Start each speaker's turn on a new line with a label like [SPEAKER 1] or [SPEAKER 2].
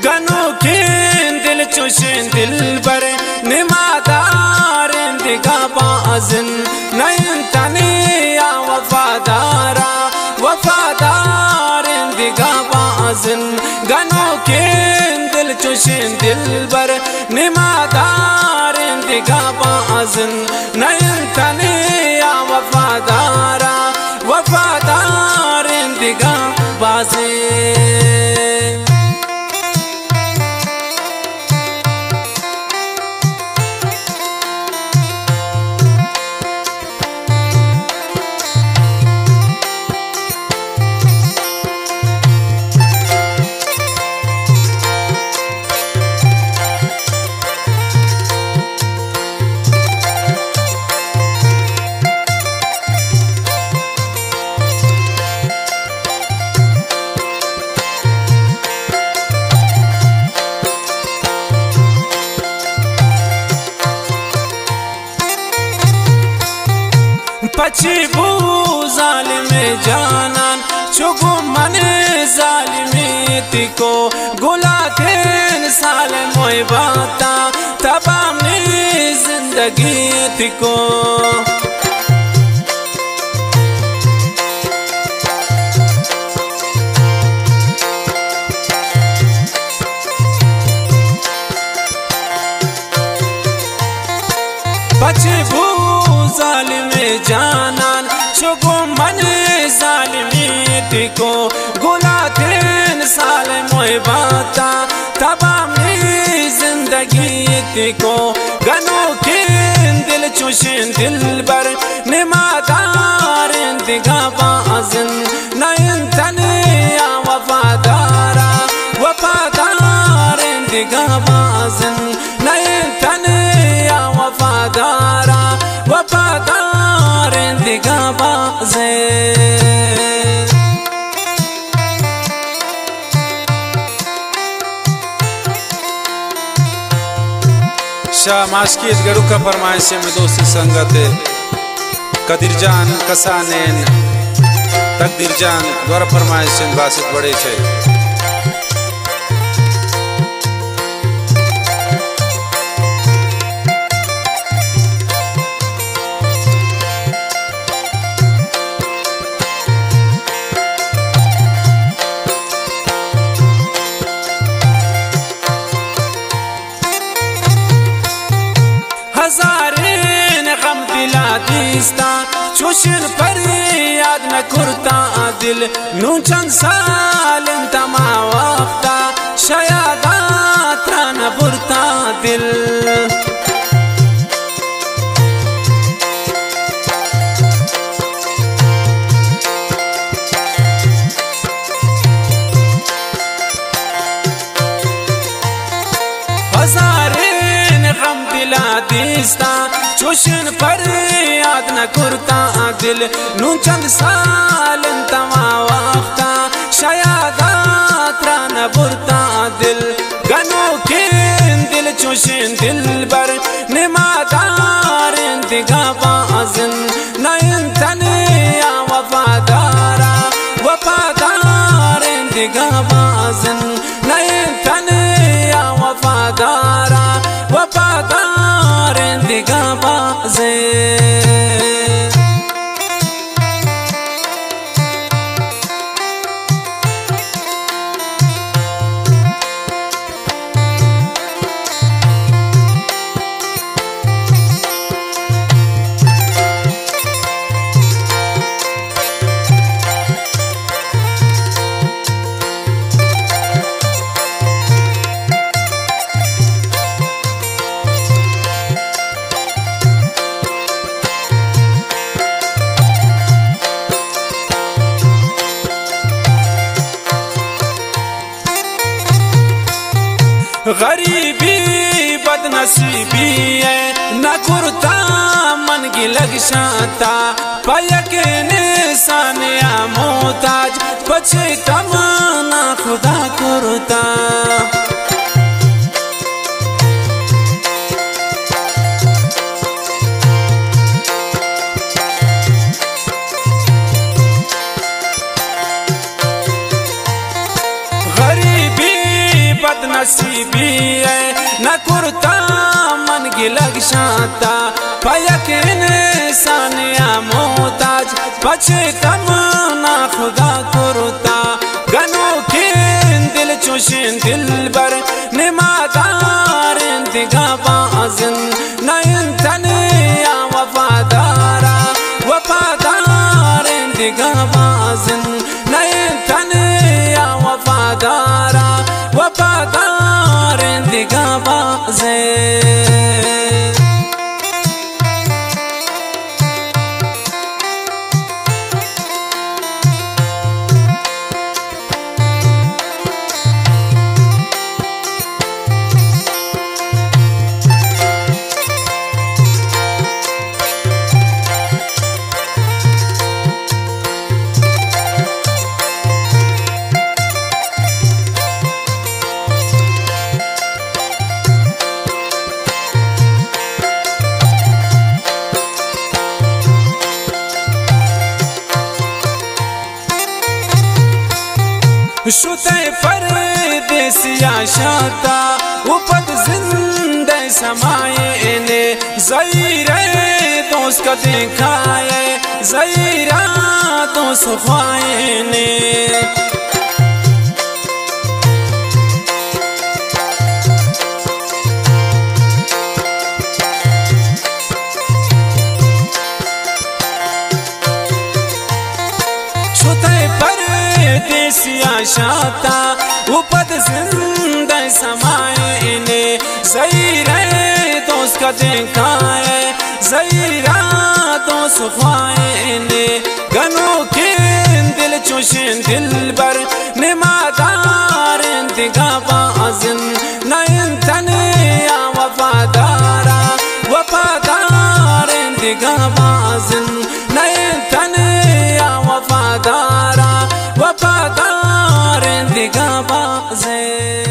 [SPEAKER 1] गनो के दिल चुशिन दिल बर निमादार दिगा बाजन नयन तने या वफादारा वफादार दिगा बाजन गनो के दिल चुशिन दिल बर निमादार दिगा बाजन नयन तने या वफादारा वफादार दिगा बाजन पची बू जालिमे जानान चुगु मने जालिमी तिको गुलाथेन साल मोय बाता तबामी जिंदगी तिको पची बू जालिमे जानान चुगु मने जालिमी तिको गुलाथेन साल मोय बाता तबामी जिंदगी तिको गनो के दिल चुशिन दिल बर निमादार दिगा बाजन नयन तने या वफादारा वफादार दिगा बाजन नयन तने या वफादारा वफादार दिगा बाजन
[SPEAKER 2] शाह माशकीत गरु का फरमाइश में दोस्ती संगत कदीर जान कसानेन तकदीर जान द्वारा फरमाइश बासित बड़े छे
[SPEAKER 1] हजारें गम दिला दिस्ता चुशिन पर याद न करता दिल नू चंद साल तमा वक्ता शयादा त्रान बुरता दिल दिस्ता चुशिन पर याद न करता दिल नू चंद साल तमा वक्ता शयादा त्रान बुरता दिल गनो के दिल चुशिन दिल बर निमादार दिगा बाजन नयन तने या वफादारा वफादार दिगा बाजन नयन तने या वफादारा वफादार दिगा बाजन गरीबी बदनसीबी है न कुर्ता मन की लग शाता पयक निशान या मोहताज पछे तमाना खुदा कुर्ता बदनसीबी है न कुर्ता मन की लग शांता पयकिन सानिया मोहताज पछे तम ना खुदा कुर्ता गनो के दिल चुशिन दिल बर निमादार इंतगा बाजन नयन तने या वफादारा वफादार इंतगा बाजन नयन तने या वफादारा वफादार इंतगा बाजन शुते परदेसिया शाता उपद जिंदे समाये ने ज़हीरे दोस्त का दिखाए ज़हीरा दोस्त ख्वाए ने देसिया शाता उपद जिंदे समाये ने ज़हीरे दोस्त का दिखाए ज़हीरा दोस्त ख्वाए ने गनो के दिल चुशिन दिल बर निमादार इंतगा बाजन नयन तने या वफादारा वफादार इंतगा बाजन नयन तने या वफादारा वफादार इंतगा बाज़े।